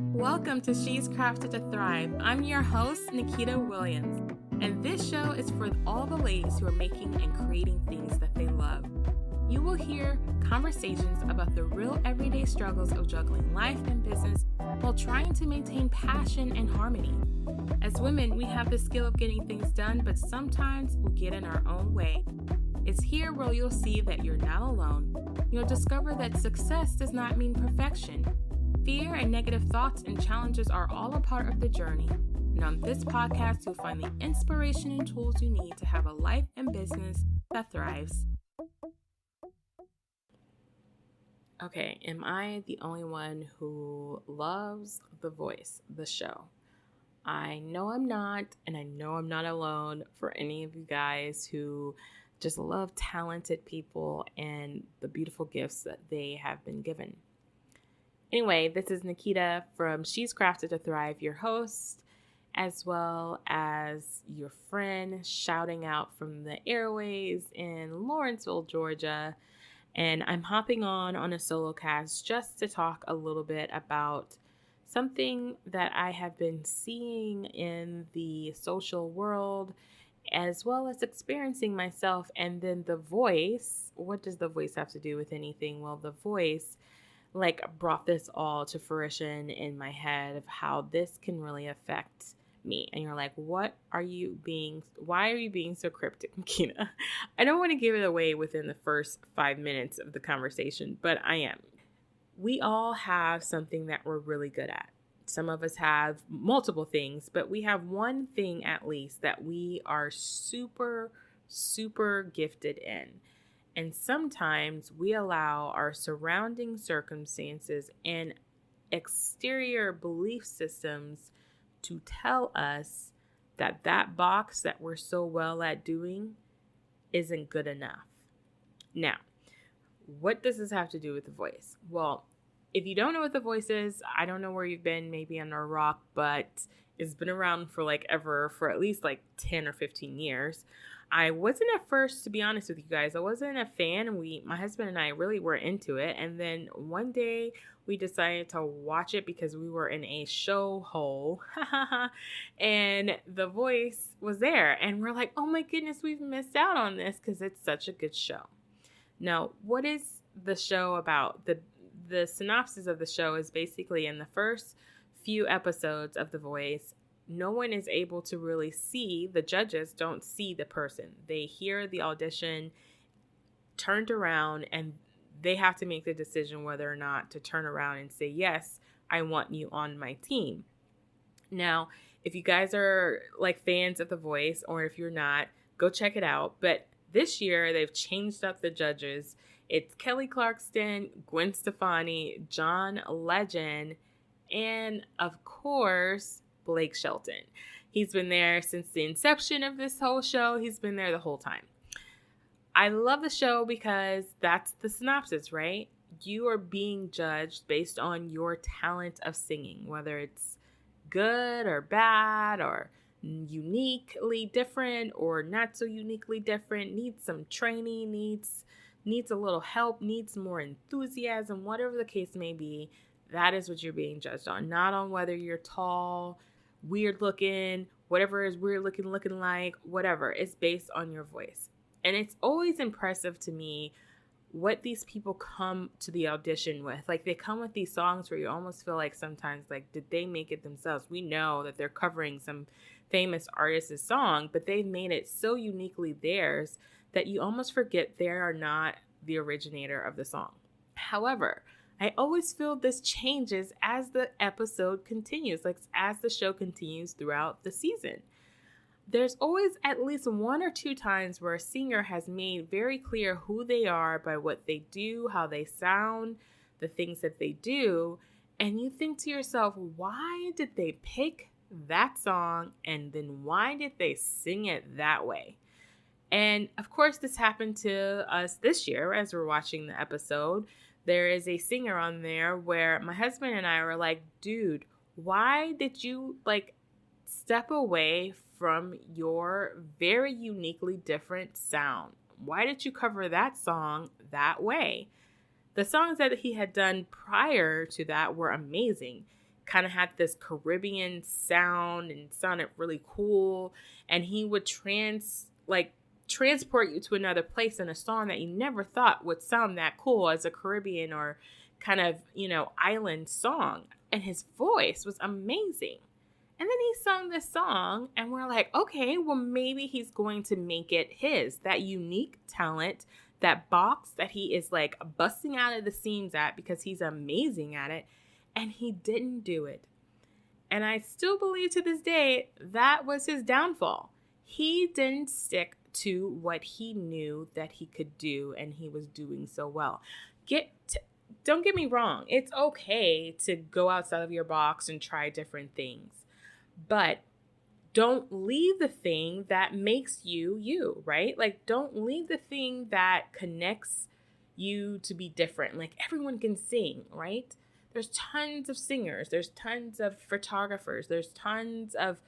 Welcome to She's Crafted to Thrive. I'm your host, Nikita Williams, and this show is for all the ladies who are making and creating things that they love. You will hear conversations about the real everyday struggles of juggling life and business while trying to maintain passion and harmony. As women, we have the skill of getting things done, but sometimes we get in our own way. It's here where you'll see that you're not alone. You'll discover that success does not mean perfection. Fear and negative thoughts and challenges are all a part of the journey. And on this podcast, you'll find the inspiration and tools you need to have a life and business that thrives. Okay, am I the only one who loves The Voice, the show? I know I'm not, and I know I'm not alone for any of you guys who just love talented people and the beautiful gifts that they have been given. Anyway, this is Nikita from She's Crafted to Thrive, your host, as well as your friend, shouting out from the airways in Lawrenceville, Georgia. And I'm hopping on a solo cast just to talk a little bit about something that I have been seeing in the social world, as well as experiencing myself. And then The Voice. What does The Voice have to do with anything? Well, The Voice brought this all to fruition in my head of how this can really affect me. And you're like, why are you being so cryptic, Makina? I don't want to give it away within the first 5 minutes of the conversation, but I am. We all have something that we're really good at. Some of us have multiple things, but we have one thing at least that we are super, super gifted in. And sometimes we allow our surrounding circumstances and exterior belief systems to tell us that box that we're so well at doing isn't good enough. Now, what does this have to do with The Voice? Well, if you don't know what The Voice is, I don't know where you've been, maybe under a rock, but it's been around for for at least 10 or 15 years. I wasn't at first, to be honest with you guys. I wasn't a fan. My husband and I really were into it. And then one day we decided to watch it because we were in a show hole and The Voice was there. And we're like, oh my goodness, we've missed out on this because it's such a good show. Now, what is the show about? The synopsis of the show is basically in the first few episodes of The Voice, no one is able to really see, the judges don't see the person. They hear the audition turned around and they have to make the decision whether or not to turn around and say, yes, I want you on my team. Now, if you guys are fans of The Voice, or if you're not, go check it out. But this year they've changed up the judges. It's Kelly Clarkson, Gwen Stefani, John Legend, and of course, Blake Shelton. He's been there since the inception of this whole show. He's been there the whole time. I love the show because that's the synopsis, right? You are being judged based on your talent of singing, whether it's good or bad or uniquely different or not so uniquely different, needs some training, needs a little help, needs more enthusiasm, whatever the case may be. That is what you're being judged on, not on whether you're tall, weird looking, whatever is weird looking like, whatever. It's based on your voice. And it's always impressive to me what these people come to the audition with. They come with these songs where you almost feel like sometimes, did they make it themselves? We know that they're covering some famous artist's song, but they've made it so uniquely theirs that you almost forget they are not the originator of the song. However, I always feel this changes as the episode continues, as the show continues throughout the season. There's always at least 1 or 2 times where a singer has made very clear who they are by what they do, how they sound, the things that they do. And you think to yourself, why did they pick that song? And then why did they sing it that way? And of course, this happened to us this year as we're watching the episode. There is a singer on there where my husband and I were like, dude, why did you step away from your very uniquely different sound? Why did you cover that song that way? The songs that he had done prior to that were amazing. kind of had this Caribbean sound and sounded really cool. And he would transport you to another place in a song that you never thought would sound that cool as a Caribbean or kind of, island song. And his voice was amazing. And then he sung this song and we're like, okay, well, maybe he's going to make it his, that unique talent, that box that he is like busting out of the seams at because he's amazing at it. And he didn't do it. And I still believe to this day that was his downfall. He didn't stick to what he knew that he could do and he was doing so well. Don't get me wrong. It's okay to go outside of your box and try different things. But don't leave the thing that makes you you, right? Like, don't leave the thing that connects you to be different. Like, everyone can sing, right? There's tons of singers. There's tons of photographers. There's tons of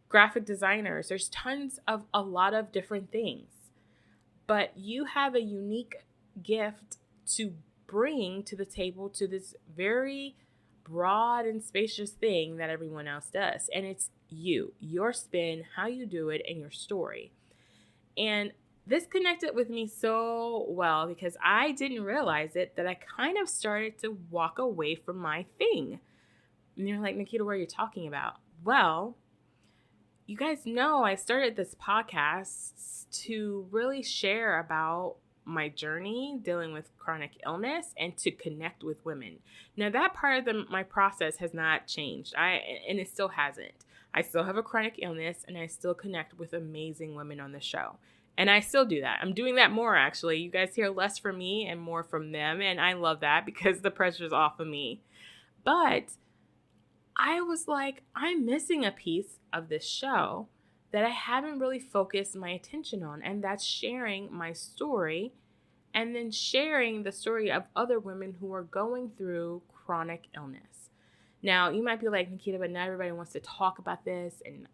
graphic designers. There's tons of a lot of different things. But you have a unique gift to bring to the table, to this very broad and spacious thing that everyone else does. And it's your spin, how you do it, and your story. And this connected with me so well because I didn't realize it, that I kind of started to walk away from my thing. And you're like, Nikita, what are you talking about? Well, you guys know I started this podcast to really share about my journey dealing with chronic illness and to connect with women. Now, that part of my process has not changed. And it still hasn't. I still have a chronic illness and I still connect with amazing women on the show. And I still do that. I'm doing that more, actually. You guys hear less from me and more from them. And I love that because the pressure's off of me. But I was like, I'm missing a piece of this show that I haven't really focused my attention on. And that's sharing my story and then sharing the story of other women who are going through chronic illness. Now, you might be like, Nikita, but not everybody wants to talk about this. And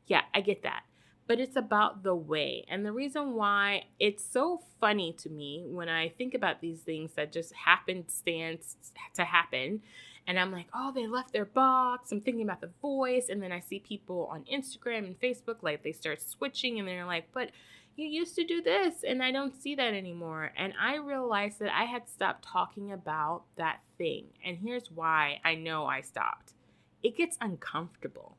yeah, I get that. But it's about the way. And the reason why it's so funny to me when I think about these things that just happenstance to happen. And I'm like, oh, they left their box. I'm thinking about the voice. And then I see people on Instagram and Facebook, like they start switching and they're like, but you used to do this and I don't see that anymore. And I realized that I had stopped talking about that thing. And here's why I know I stopped. It gets uncomfortable.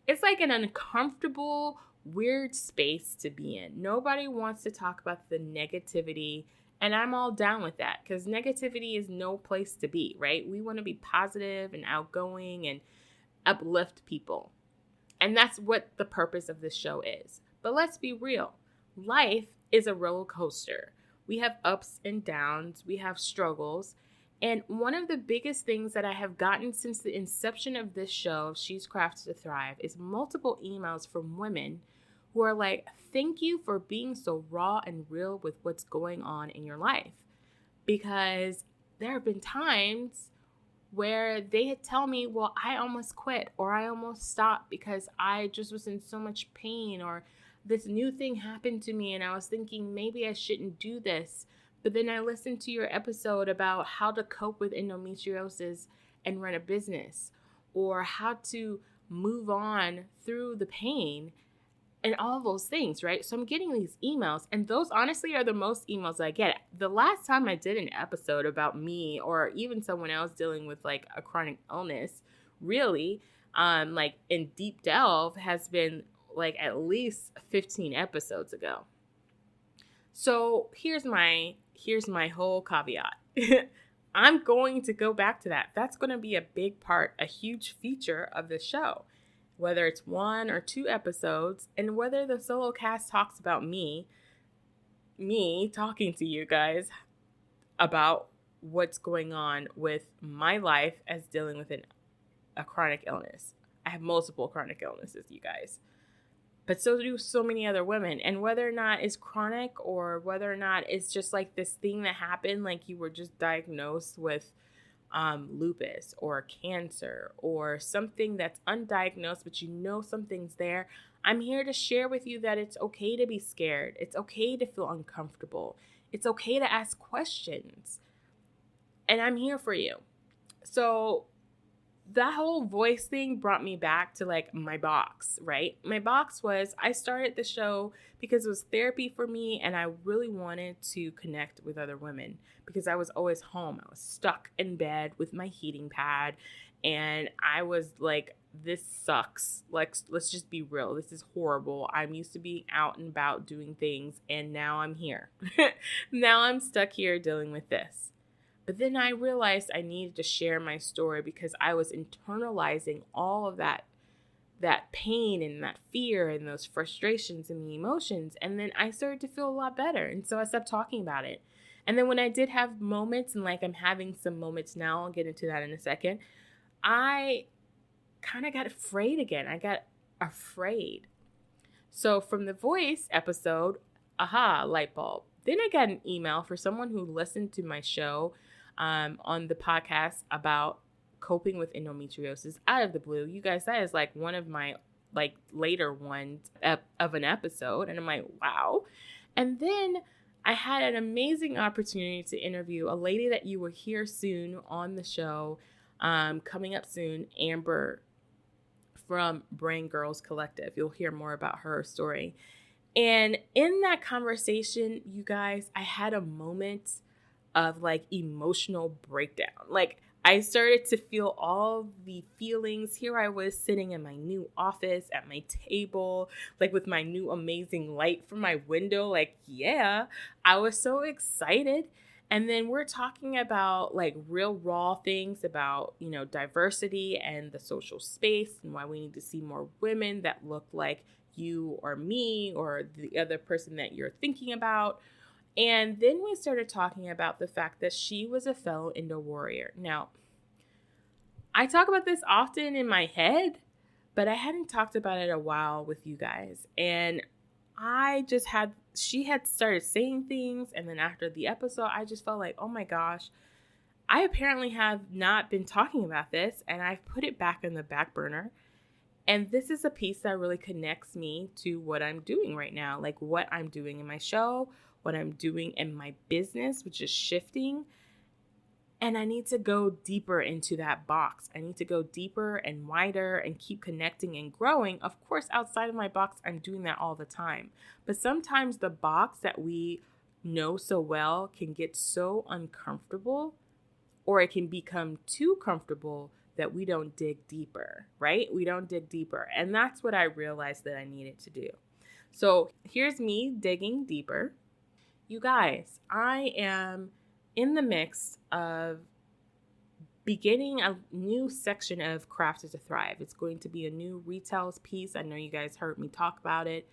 It's like an uncomfortable, weird space to be in. Nobody wants to talk about the negativity. And I'm all down with that because negativity is no place to be, right? We want to be positive and outgoing and uplift people. And that's what the purpose of this show is. But let's be real. Life is a roller coaster. We have ups and downs. We have struggles. And one of the biggest things that I have gotten since the inception of this show, She's Crafted to Thrive, is multiple emails from women who are like, thank you for being so raw and real with what's going on in your life. Because there have been times where they tell me, well, I almost quit or I almost stopped because I just was in so much pain, or this new thing happened to me and I was thinking maybe I shouldn't do this. But then I listened to your episode about how to cope with endometriosis and run a business, or how to move on through the pain and all those things, right? So I'm getting these emails, and those honestly are the most emails I get. The last time I did an episode about me or even someone else dealing with like a chronic illness, really, like in deep delve, has been like at least 15 episodes ago. So here's my whole caveat. I'm going to go back to that. That's going to be a big part, a huge feature of the show. Whether it's 1 or 2 episodes, and whether the solo cast talks about me talking to you guys about what's going on with my life as dealing with a chronic illness. I have multiple chronic illnesses, you guys. But so do so many other women. And whether or not it's chronic or whether or not it's just like this thing that happened, like you were just diagnosed with lupus or cancer or something that's undiagnosed, but you know something's there. I'm here to share with you that it's okay to be scared. It's okay to feel uncomfortable. It's okay to ask questions. And I'm here for you. So that whole voice thing brought me back to like my box, right? My box was, I started the show because it was therapy for me and I really wanted to connect with other women because I was always home. I was stuck in bed with my heating pad and I was like, this sucks. Like, let's just be real. This is horrible. I'm used to being out and about doing things and now I'm here. Now I'm stuck here dealing with this. But then I realized I needed to share my story because I was internalizing all of that pain and that fear and those frustrations and the emotions. And then I started to feel a lot better. And so I stopped talking about it. And then when I did have moments, and like I'm having some moments now, I'll get into that in a second, I kind of got afraid again. I got afraid. So from the voice episode, aha, light bulb. Then I got an email for someone who listened to my show on the podcast about coping with endometriosis out of the blue. You guys, that is like one of my like later ones of an episode. And I'm like, wow. And then I had an amazing opportunity to interview a lady that you will hear soon on the show, coming up soon, Amber from Brain Girls Collective. You'll hear more about her story. And in that conversation, you guys, I had a moment of like emotional breakdown. Like I started to feel all the feelings. Here I was sitting in my new office at my table, like with my new amazing light from my window. Like, yeah, I was so excited. And then we're talking about like real raw things about, you know, diversity and the social space and why we need to see more women that look like you or me or the other person that you're thinking about. And then we started talking about the fact that she was a fellow Indo warrior. Now, I talk about this often in my head, but I hadn't talked about it a while with you guys. And she had started saying things. And then after the episode, I just felt like, oh my gosh, I apparently have not been talking about this. And I've put it back in the back burner. And this is a piece that really connects me to what I'm doing right now, like what I'm doing in my show, what I'm doing in my business, which is shifting. And I need to go deeper into that box. I need to go deeper and wider and keep connecting and growing. Of course, outside of my box, I'm doing that all the time. But sometimes the box that we know so well can get so uncomfortable, or it can become too comfortable that we don't dig deeper, right? We don't dig deeper. And that's what I realized that I needed to do. So here's me digging deeper. You guys, I am in the mix of beginning a new section of Crafted to Thrive. It's going to be a new retail piece. I know you guys heard me talk about it.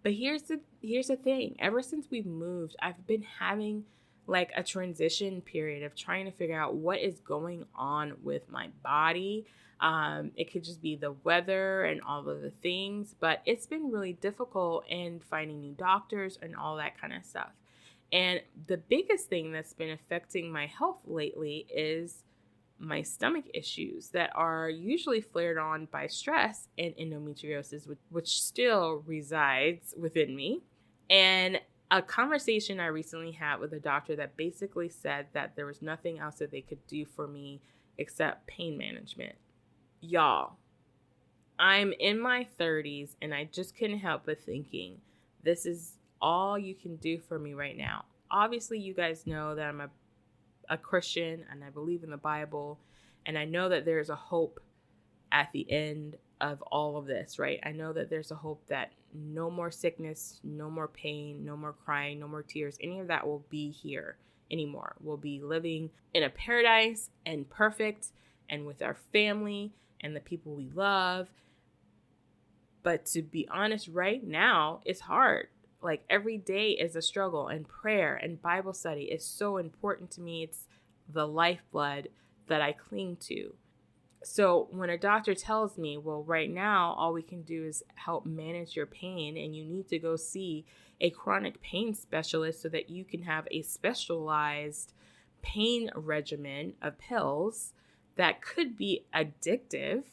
But here's the thing. Ever since we've moved, I've been having like a transition period of trying to figure out what is going on with my body. It could just be the weather and all of the things, but it's been really difficult in finding new doctors and all that kind of stuff. And the biggest thing that's been affecting my health lately is my stomach issues that are usually flared on by stress and endometriosis, which still resides within me. And a conversation I recently had with a doctor that basically said that there was nothing else that they could do for me except pain management. Y'all, I'm in my 30s and I just couldn't help but thinking, this is all you can do for me right now. Obviously, you guys know that I'm a Christian and I believe in the Bible, and I know that there's a hope at the end of all of this, right? I know that there's a hope that no more sickness, no more pain, no more crying, no more tears, any of that will be here anymore. We'll be living in a paradise and perfect and with our family and the people we love. But to be honest, right now, it's hard. Like every day is a struggle, and prayer and Bible study is so important to me. It's the lifeblood that I cling to. So when a doctor tells me, well, right now, all we can do is help manage your pain and you need to go see a chronic pain specialist so that you can have a specialized pain regimen of pills that could be addictive,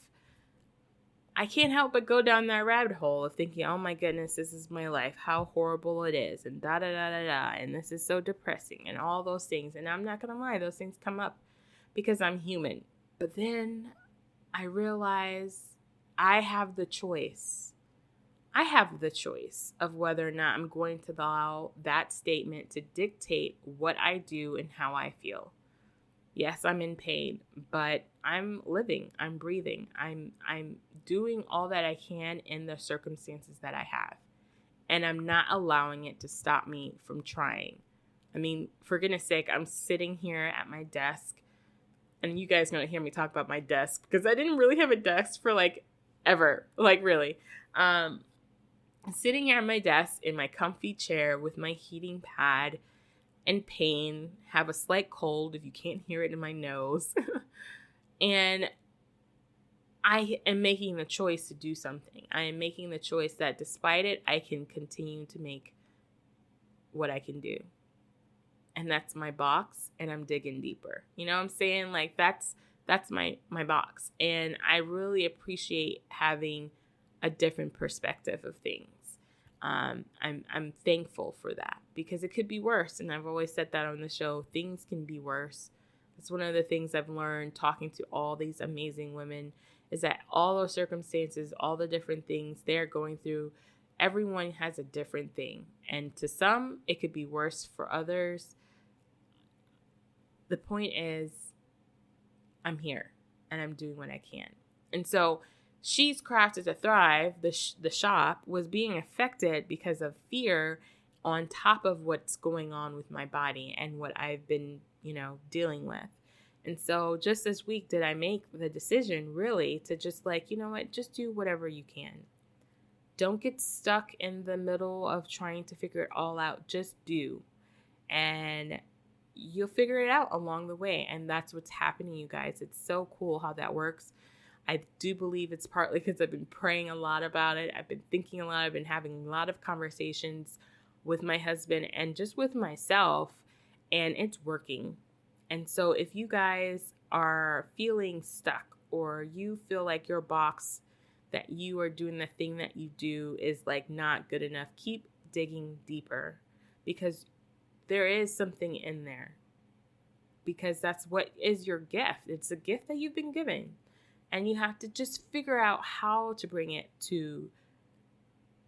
I can't help but go down that rabbit hole of thinking, oh my goodness, this is my life, how horrible it is, and da-da-da-da-da, and this is so depressing, and all those things. And I'm not going to lie, those things come up because I'm human. But then I realize I have the choice. I have the choice of whether or not I'm going to allow that statement to dictate what I do and how I feel. Yes, I'm in pain, but I'm living, I'm breathing. I'm doing all that I can in the circumstances that I have. And I'm not allowing it to stop me from trying. I mean, for goodness sake, I'm sitting here at my desk, and you guys gonna hear me talk about my desk because I didn't really have a desk for like ever, like really. Sitting here at my desk in my comfy chair with my heating pad, in pain, have a slight cold if you can't hear it in my nose. And I am making the choice to do something. I am making the choice that despite it, I can continue to make what I can do. And that's my box, and I'm digging deeper. You know what I'm saying? Like that's my box. And I really appreciate having a different perspective of things. I'm thankful for that because it could be worse. And I've always said that on the show, things can be worse. That's one of the things I've learned talking to all these amazing women is that all those circumstances, all the different things they're going through, everyone has a different thing. And to some, it could be worse for others. The point is, I'm here and I'm doing what I can. And so She's Crafted to Thrive, the shop, was being affected because of fear on top of what's going on with my body and what I've been, dealing with. And so just this week did I make the decision really to just like, you know what, just do whatever you can. Don't get stuck in the middle of trying to figure it all out. Just do. And you'll figure it out along the way. And that's what's happening, you guys. It's so cool how that works. I do believe it's partly because I've been praying a lot about it. I've been thinking a lot. I've been having a lot of conversations with my husband and just with myself, and it's working. And so if you guys are feeling stuck or you feel like your box that you are doing the thing that you do is like not good enough, keep digging deeper because there is something in there, because that's what is your gift. It's a gift that you've been given. And you have to just figure out how to bring it to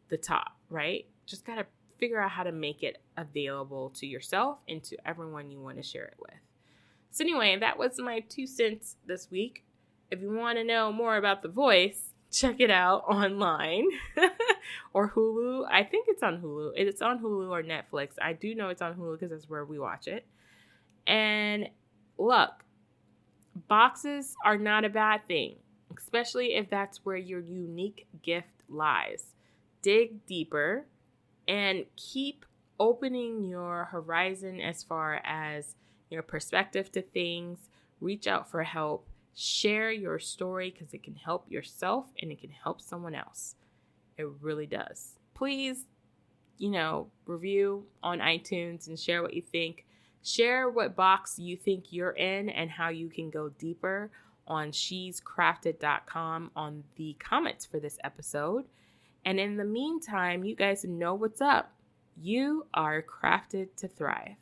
the top, right? Just got to figure out how to make it available to yourself and to everyone you want to share it with. So anyway, that was my 2 cents this week. If you want to know more about The Voice, check it out online or Hulu. I think it's on Hulu. It's on Hulu or Netflix. I do know it's on Hulu because that's where we watch it. And look, boxes are not a bad thing, especially if that's where your unique gift lies. Dig deeper and keep opening your horizon as far as your perspective to things. Reach out for help. Share your story because it can help yourself and it can help someone else. It really does. Please, review on iTunes and share what you think. Share what box you think you're in and how you can go deeper on shescrafted.com on the comments for this episode. And in the meantime, you guys know what's up. You are crafted to thrive.